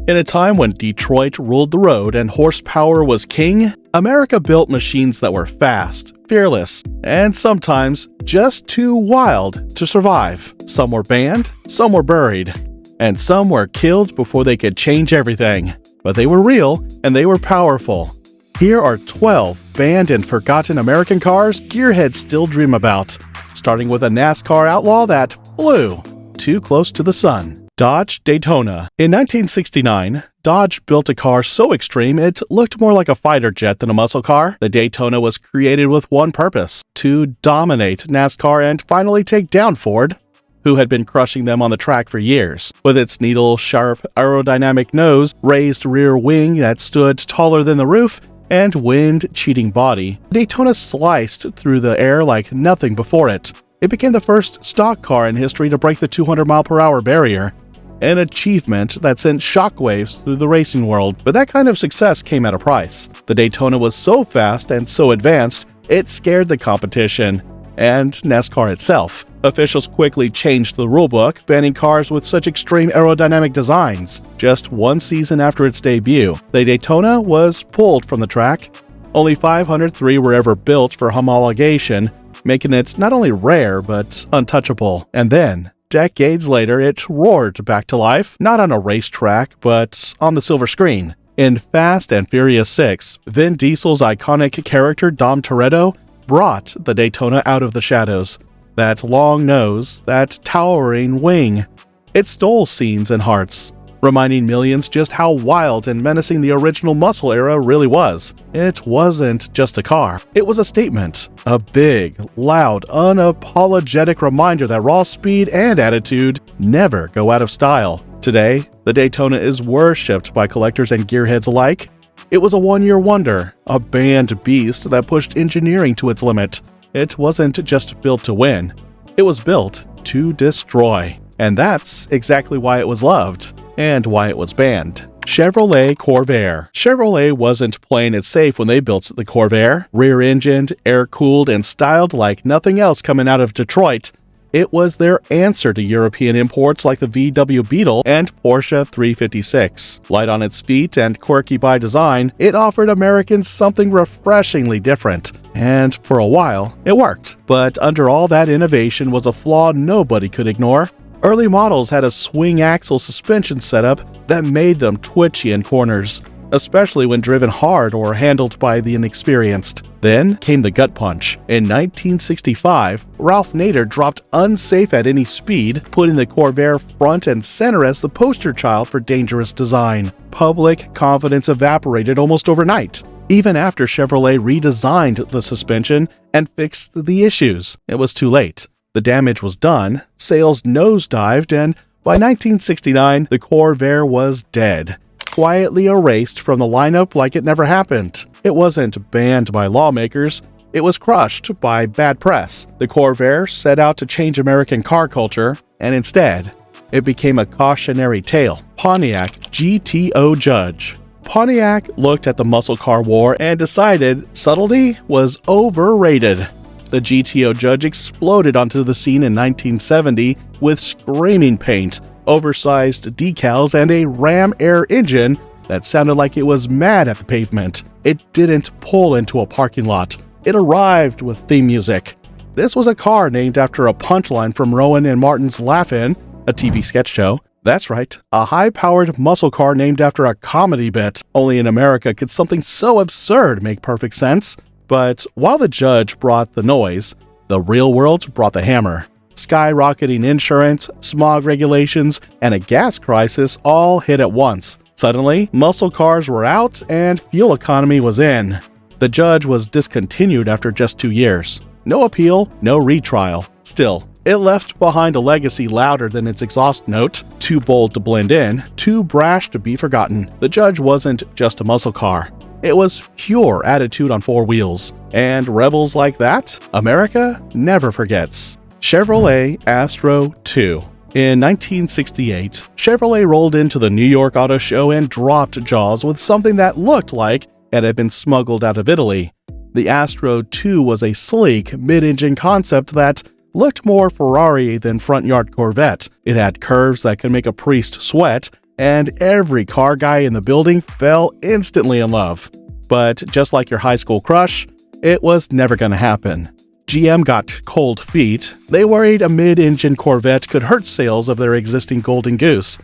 In a time when Detroit ruled the road and horsepower was king, America built machines that were fast, fearless, and sometimes just too wild to survive. Some were banned, some were buried, and some were killed before they could change everything. But they were real and they were powerful. Here are 12 banned and forgotten American cars gearheads still dream about, starting with a NASCAR outlaw that flew too close to the sun. Dodge Daytona. In 1969, Dodge built a car so extreme it looked more like a fighter jet than a muscle car. The Daytona was created with one purpose: to dominate NASCAR and finally take down Ford, who had been crushing them on the track for years. With its needle-sharp aerodynamic nose, raised rear wing that stood taller than the roof, and wind-cheating body, Daytona sliced through the air like nothing before it. It became the first stock car in history to break the 200-mile-per-hour barrier, an achievement that sent shockwaves through the racing world. But that kind of success came at a price. The Daytona was so fast and so advanced, it scared the competition and NASCAR itself. Officials quickly changed the rulebook, banning cars with such extreme aerodynamic designs. Just one season after its debut, the Daytona was pulled from the track. Only 503 were ever built for homologation, making it not only rare but untouchable. And then, decades later, it roared back to life, not on a racetrack, but on the silver screen. In Fast and Furious 6, Vin Diesel's iconic character Dom Toretto brought the Daytona out of the shadows. That long nose, that towering wing. It stole scenes and hearts, reminding millions just how wild and menacing the original muscle era really was. It wasn't just a car. It was a statement. A big, loud, unapologetic reminder that raw speed and attitude never go out of style. Today, the Daytona is worshipped by collectors and gearheads alike. It was a one-year wonder, a banned beast that pushed engineering to its limit. It wasn't just built to win. It was built to destroy. And that's exactly why it was loved, and why it was banned. Chevrolet Corvair. Chevrolet wasn't playing it safe when they built the Corvair. Rear-engined, air-cooled, and styled like nothing else coming out of Detroit, it was their answer to European imports like the VW Beetle and Porsche 356. Light on its feet and quirky by design, it offered Americans something refreshingly different. And for a while, it worked. But under all that innovation was a flaw nobody could ignore. Early models had a swing axle suspension setup that made them twitchy in corners, especially when driven hard or handled by the inexperienced. Then came the gut punch. In 1965, Ralph Nader dropped unsafe at any speed, putting the Corvair front and center as the poster child for dangerous design. Public confidence evaporated almost overnight, even after Chevrolet redesigned the suspension and fixed the issues. It was too late. The damage was done, sales nosedived, and by 1969, the Corvair was dead, quietly erased from the lineup like it never happened. It wasn't banned by lawmakers, it was crushed by bad press. The Corvair set out to change American car culture, and instead, it became a cautionary tale. Pontiac GTO Judge. Pontiac looked at the muscle car war and decided subtlety was overrated. The GTO Judge exploded onto the scene in 1970 with screaming paint, oversized decals, and a Ram Air engine that sounded like it was mad at the pavement. It didn't pull into a parking lot. It arrived with theme music. This was a car named after a punchline from Rowan and Martin's Laugh-In, a TV sketch show. That's right, a high-powered muscle car named after a comedy bit. Only in America could something so absurd make perfect sense. But while the Judge brought the noise, the real world brought the hammer. Skyrocketing insurance, smog regulations, and a gas crisis all hit at once. Suddenly, muscle cars were out and fuel economy was in. The Judge was discontinued after just 2 years. No appeal, no retrial. Still, it left behind a legacy louder than its exhaust note, too bold to blend in, too brash to be forgotten. The Judge wasn't just a muscle car. It was pure attitude on four wheels. And rebels like that, America never forgets. Chevrolet Astro 2. In 1968, Chevrolet rolled into the New York Auto Show and dropped jaws with something that looked like it had been smuggled out of Italy. The Astro 2 was a sleek, mid-engine concept that looked more Ferrari than front-yard Corvette. It had curves that could make a priest sweat, and every car guy in the building fell instantly in love. But just like your high school crush, it was never going to happen. GM got cold feet. They worried a mid-engine Corvette could hurt sales of their existing Golden Goose.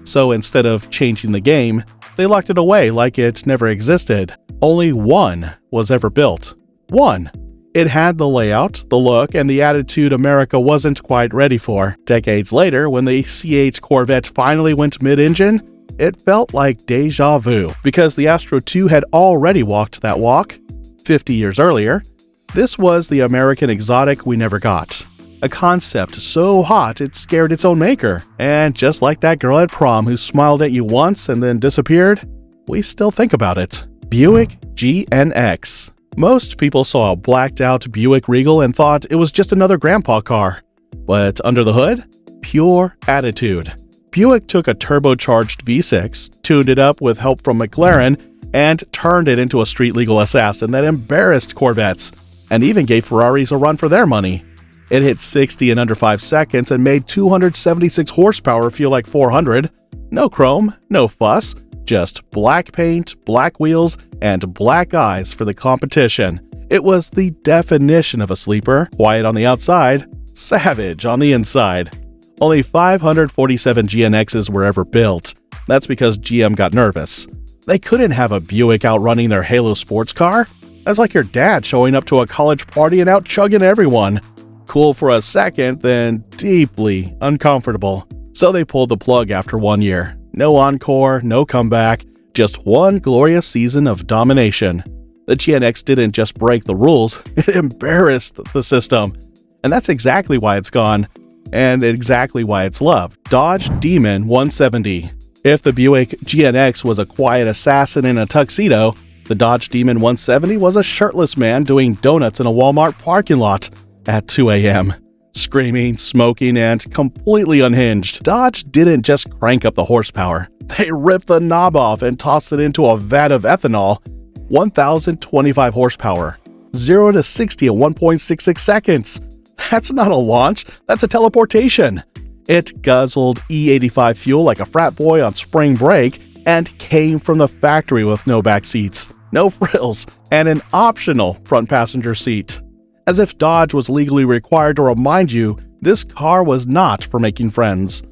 So instead of changing the game, they locked it away like it never existed. Only one was ever built. One. It had the layout, the look, and the attitude America wasn't quite ready for. Decades later, when the C8 Corvette finally went mid-engine, it felt like deja vu, because the Astro 2 had already walked that walk 50 years earlier. This was the American exotic we never got. A concept so hot it scared its own maker. And just like that girl at prom who smiled at you once and then disappeared, we still think about it. Buick GNX. Most people saw a blacked-out Buick Regal and thought it was just another grandpa car. But under the hood, pure attitude. Buick took a turbocharged V6, tuned it up with help from McLaren, and turned it into a street-legal assassin that embarrassed Corvettes, and even gave Ferraris a run for their money. It hit 60 in under 5 seconds and made 276 horsepower feel like 400. No chrome, no fuss, just black paint, black wheels, and black eyes for the competition. It was the definition of a sleeper, quiet on the outside, savage on the inside. Only 547 GNXs were ever built. That's because GM got nervous. They couldn't have a Buick outrunning their Halo sports car. That's like your dad showing up to a college party and out chugging everyone. Cool for a second, then deeply uncomfortable. So they pulled the plug after 1 year. No encore, no comeback, just one glorious season of domination. The GNX didn't just break the rules, it embarrassed the system. And that's exactly why it's gone, and exactly why it's loved. Dodge Demon 170. If the Buick GNX was a quiet assassin in a tuxedo, the Dodge Demon 170 was a shirtless man doing donuts in a Walmart parking lot at 2 a.m. Screaming, smoking, and completely unhinged. Dodge didn't just crank up the horsepower. They ripped the knob off and tossed it into a vat of ethanol. 1,025 horsepower. 0 to 60 in 1.66 seconds. That's not a launch, that's a teleportation. It guzzled E85 fuel like a frat boy on spring break and came from the factory with no back seats, no frills, and an optional front passenger seat. As if Dodge was legally required to remind you this car was not for making friends.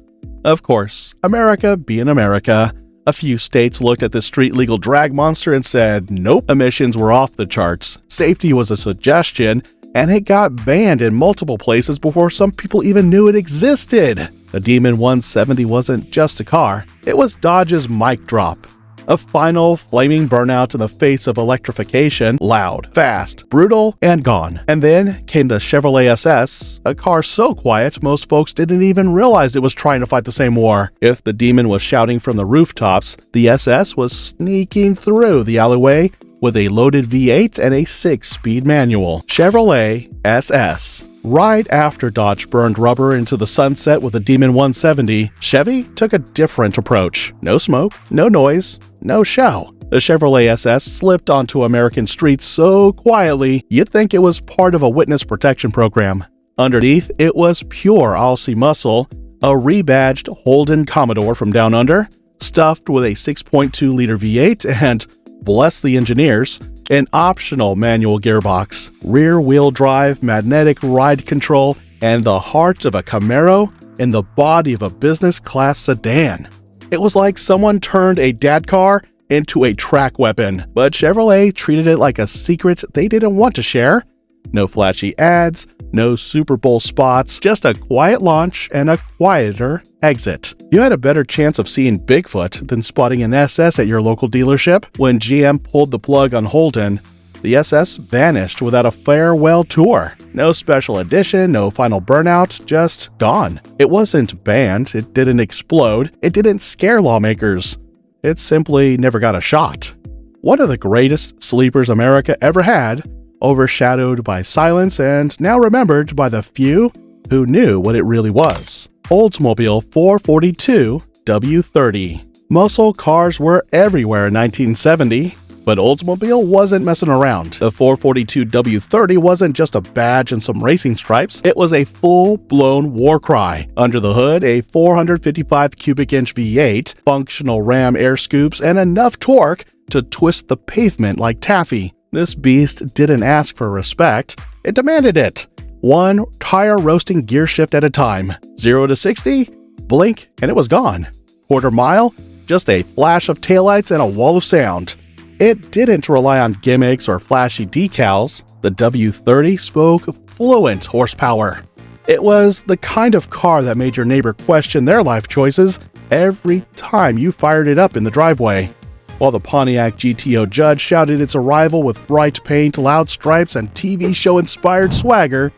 Of course, America being America, a few states looked at the street-legal drag monster and said, nope, emissions were off the charts, safety was a suggestion, and it got banned in multiple places before some people even knew it existed. The Demon 170 wasn't just a car, it was Dodge's mic drop. A final, flaming burnout in the face of electrification, loud, fast, brutal, and gone. And then came the Chevrolet SS, a car so quiet most folks didn't even realize it was trying to fight the same war. If the Demon was shouting from the rooftops, the SS was sneaking through the alleyway with a loaded V8 and a 6-speed manual. Chevrolet SS. Right after Dodge burned rubber into the sunset with the Demon 170, Chevy took a different approach. No smoke, no noise, no show. The Chevrolet SS slipped onto American streets so quietly you'd think it was part of a witness protection program. Underneath, it was pure Aussie muscle, a rebadged Holden Commodore from down under, stuffed with a 6.2-liter V8 and, bless the engineers, an optional manual gearbox, rear-wheel drive, magnetic ride control, and the heart of a Camaro in the body of a business-class sedan. It was like someone turned a dad car into a track weapon, but Chevrolet treated it like a secret they didn't want to share. No flashy ads, no Super Bowl spots, just a quiet launch and a quieter exit. You had a better chance of seeing Bigfoot than spotting an SS at your local dealership. When GM pulled the plug on Holden, the SS vanished without a farewell tour. No special edition, no final burnout, just gone. It wasn't banned, it didn't explode, it didn't scare lawmakers. It simply never got a shot. One of the greatest sleepers America ever had, overshadowed by silence and now remembered by the few who knew what it really was. Oldsmobile 442 W30. Muscle cars were everywhere in 1970. But Oldsmobile wasn't messing around. The 442 W30 wasn't just a badge and some racing stripes, it was a full-blown war cry. Under the hood, a 455 cubic inch V8, functional Ram air scoops, and enough torque to twist the pavement like taffy. This beast didn't ask for respect, it demanded it. One tire-roasting gear shift at a time. 0 to 60, blink, and it was gone. Quarter mile, just a flash of taillights and a wall of sound. It didn't rely on gimmicks or flashy decals. The W30 spoke fluent horsepower. It was the kind of car that made your neighbor question their life choices every time you fired it up in the driveway. While the Pontiac GTO Judge shouted its arrival with bright paint, loud stripes, and TV show-inspired swagger,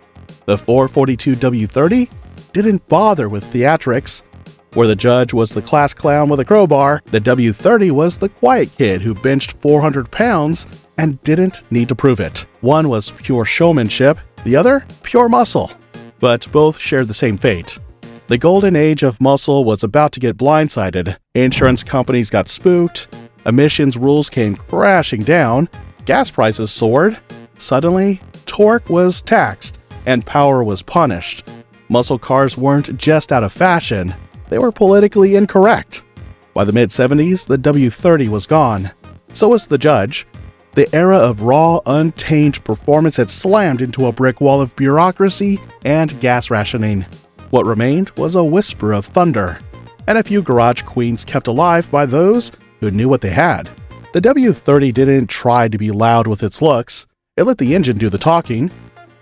the 442 W30 didn't bother with theatrics. Where the Judge was the class clown with a crowbar, the W30 was the quiet kid who benched 400 pounds and didn't need to prove it. One was pure showmanship, the other pure muscle. But both shared the same fate. The golden age of muscle was about to get blindsided. Insurance companies got spooked, emissions rules came crashing down, gas prices soared. Suddenly, torque was taxed and power was punished. Muscle cars weren't just out of fashion, they were politically incorrect. By the mid-70s, the W30 was gone. So was the Judge. The era of raw, untamed performance had slammed into a brick wall of bureaucracy and gas rationing. What remained was a whisper of thunder, and a few garage queens kept alive by those who knew what they had. The W30 didn't try to be loud with its looks. It let the engine do the talking.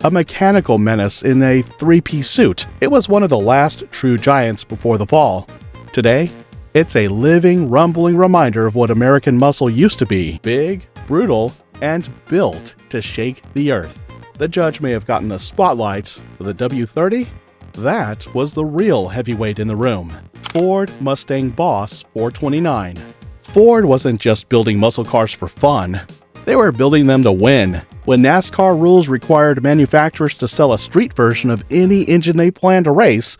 A mechanical menace in a three-piece suit, it was one of the last true giants before the fall. Today, it's a living, rumbling reminder of what American muscle used to be: big, brutal, and built to shake the earth. The Judge may have gotten the spotlight, but the W30? That was the real heavyweight in the room. Ford Mustang Boss 429. Ford wasn't just building muscle cars for fun. They were building them to win. When NASCAR rules required manufacturers to sell a street version of any engine they planned to race,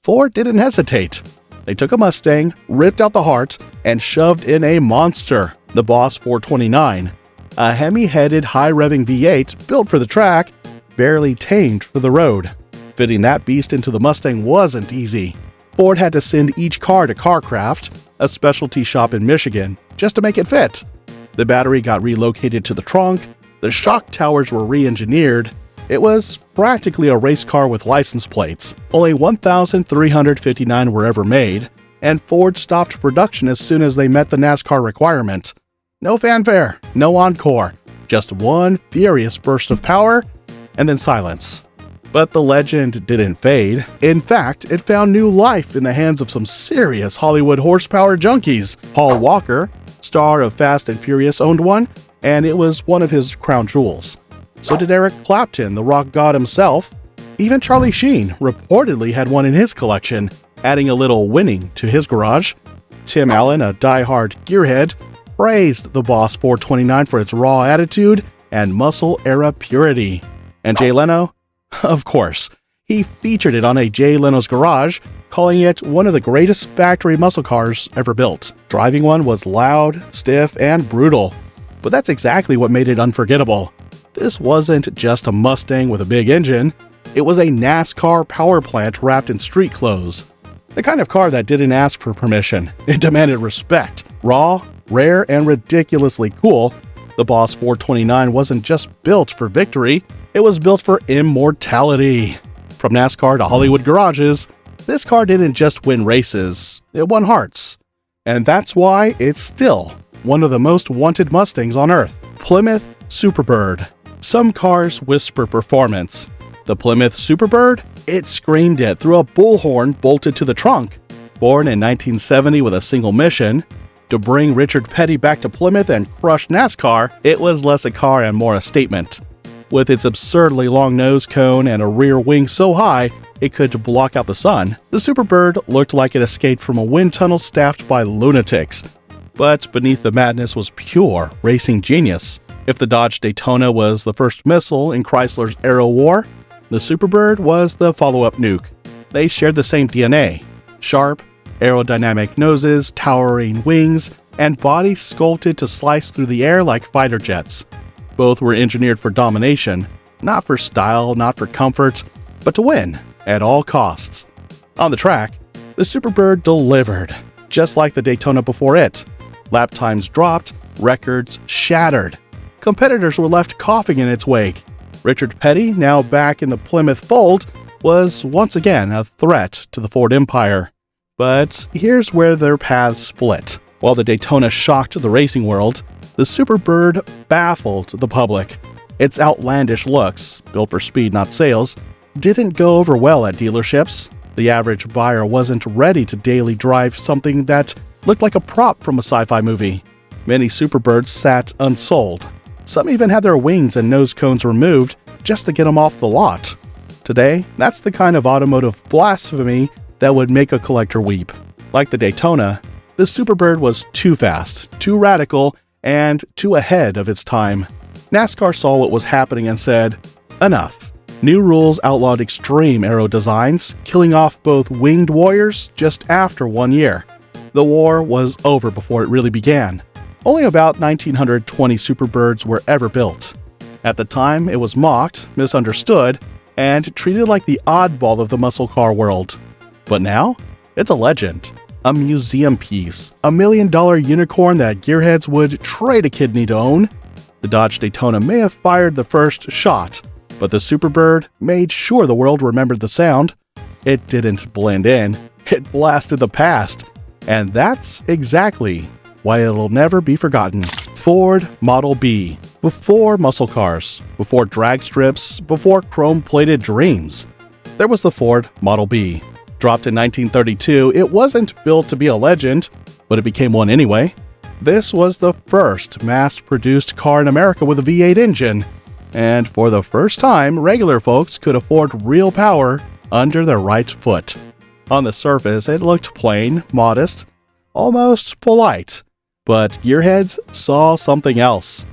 Ford didn't hesitate. They took a Mustang, ripped out the heart, and shoved in a monster, the Boss 429. A Hemi-headed, high-revving V8 built for the track, barely tamed for the road. Fitting that beast into the Mustang wasn't easy. Ford had to send each car to CarCraft, a specialty shop in Michigan, just to make it fit. The battery got relocated to the trunk, the shock towers were re-engineered. It was practically a race car with license plates. Only 1,359 were ever made, and Ford stopped production as soon as they met the NASCAR requirement. No fanfare, no encore, just one furious burst of power, and then silence. But the legend didn't fade. In fact, it found new life in the hands of some serious Hollywood horsepower junkies. Paul Walker, star of Fast and Furious, owned one, and it was one of his crown jewels. So did Eric Clapton, the rock god himself. Even Charlie Sheen reportedly had one in his collection, adding a little winning to his garage. Tim Allen, a die-hard gearhead, praised the Boss 429 for its raw attitude and muscle-era purity. And Jay Leno? Of course. He featured it on a Jay Leno's Garage, calling it one of the greatest factory muscle cars ever built. Driving one was loud, stiff, and brutal. But that's exactly what made it unforgettable. This wasn't just a Mustang with a big engine, it was a NASCAR power plant wrapped in street clothes. The kind of car that didn't ask for permission, it demanded respect. Raw, rare, and ridiculously cool, the Boss 429 wasn't just built for victory, it was built for immortality. From NASCAR to Hollywood garages, this car didn't just win races, it won hearts. And that's why it's still one of the most wanted Mustangs on Earth. Plymouth Superbird. Some cars whisper performance. The Plymouth Superbird? It screamed it through a bullhorn bolted to the trunk. Born in 1970 with a single mission, to bring Richard Petty back to Plymouth and crush NASCAR, it was less a car and more a statement. With its absurdly long nose cone and a rear wing so high it could block out the sun, the Superbird looked like it escaped from a wind tunnel staffed by lunatics. But beneath the madness was pure racing genius. If the Dodge Daytona was the first missile in Chrysler's Aero War, the Superbird was the follow-up nuke. They shared the same DNA: sharp, aerodynamic noses, towering wings, and bodies sculpted to slice through the air like fighter jets. Both were engineered for domination, not for style, not for comfort, but to win at all costs. On the track, the Superbird delivered, just like the Daytona before it. Lap times dropped, records shattered. Competitors were left coughing in its wake. Richard Petty, now back in the Plymouth fold, was once again a threat to the Ford empire. But here's where their paths split. While the Daytona shocked the racing world, the Superbird baffled the public. Its outlandish looks, built for speed not sales, didn't go over well at dealerships. The average buyer wasn't ready to daily drive something that looked like a prop from a sci-fi movie. Many Superbirds sat unsold. Some even had their wings and nose cones removed just to get them off the lot. Today, that's the kind of automotive blasphemy that would make a collector weep. Like the Daytona, the Superbird was too fast, too radical, and too ahead of its time. NASCAR saw what was happening and said, "Enough." New rules outlawed extreme aero designs, killing off both winged warriors just after 1 year. The war was over before it really began. Only about 1,920 Superbirds were ever built. At the time, it was mocked, misunderstood, and treated like the oddball of the muscle car world. But now, it's a legend. A museum piece. $1 million unicorn that Gearheads would trade a kidney to own. The Dodge Daytona may have fired the first shot, but the Superbird made sure the world remembered the sound. It didn't blend in. It blasted the past. And that's exactly why it'll never be forgotten. Ford Model B. Before muscle cars, before drag strips, before chrome-plated dreams, there was the Ford Model B. Dropped in 1932, it wasn't built to be a legend, but it became one anyway. This was the first mass-produced car in America with a V8 engine, and for the first time, regular folks could afford real power under their right foot. On the surface, it looked plain, modest, almost polite. But Gearheads saw something else.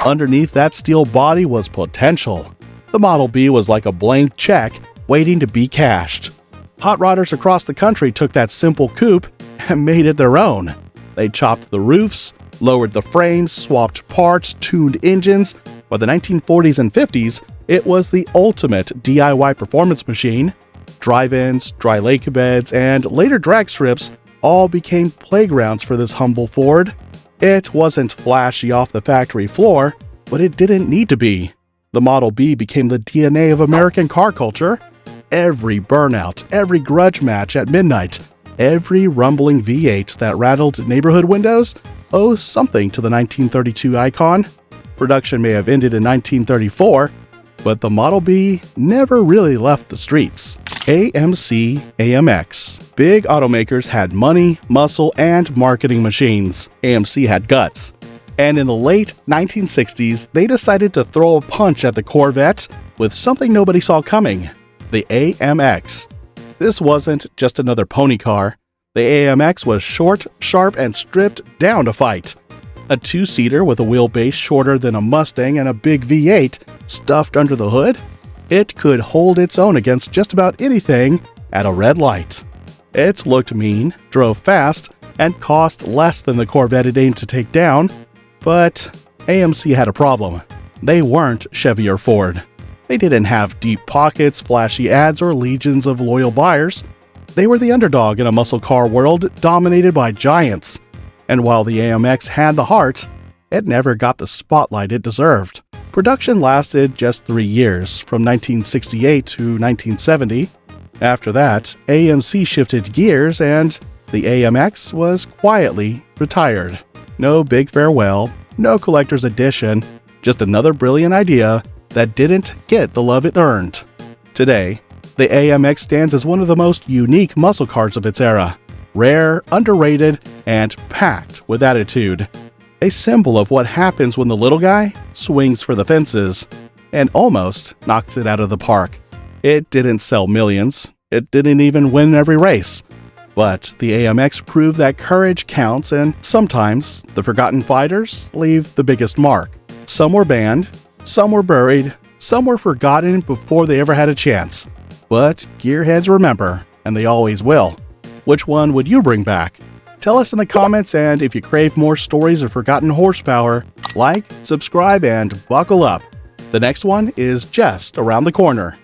Underneath that steel body was potential. The Model B was like a blank check waiting to be cashed. Hot rodders across the country took that simple coupe and made it their own. They chopped the roofs, lowered the frames, swapped parts, tuned engines. By the 1940s and 50s, it was the ultimate DIY performance machine. Drive-ins, dry lake beds, and later drag strips all became playgrounds for this humble Ford. It wasn't flashy off the factory floor, but it didn't need to be. The Model B became the DNA of American car culture. Every burnout, every grudge match at midnight, every rumbling V8 that rattled neighborhood windows owes something to the 1932 icon. Production may have ended in 1934, but the Model B never really left the streets. AMC AMX. Big automakers had money, muscle, and marketing machines. AMC had guts. And in the late 1960s, they decided to throw a punch at the Corvette with something nobody saw coming: the AMX. This wasn't just another pony car. The AMX was short, sharp, and stripped down to fight. A two-seater with a wheelbase shorter than a Mustang and a big V8 stuffed under the hood, it could hold its own against just about anything at a red light. It looked mean, drove fast, and cost less than the Corvette it aimed to take down. But AMC had a problem. They weren't Chevy or Ford. They didn't have deep pockets, flashy ads, or legions of loyal buyers. They were the underdog in a muscle car world dominated by giants. And while the AMX had the heart, it never got the spotlight it deserved. Production lasted just 3 years, from 1968 to 1970. After that, AMC shifted gears and the AMX was quietly retired. No big farewell, no collector's edition, just another brilliant idea that didn't get the love it earned. Today, the AMX stands as one of the most unique muscle cars of its era. Rare, underrated, and packed with attitude. A symbol of what happens when the little guy swings for the fences and almost knocks it out of the park. It didn't sell millions. It didn't even win every race. But the AMX proved that courage counts, and sometimes the forgotten fighters leave the biggest mark. Some were banned, some were buried, some were forgotten before they ever had a chance. But Gearheads remember, and they always will. Which one would you bring back? Tell us in the comments, and if you crave more stories of forgotten horsepower, like, subscribe, and buckle up. The next one is just around the corner.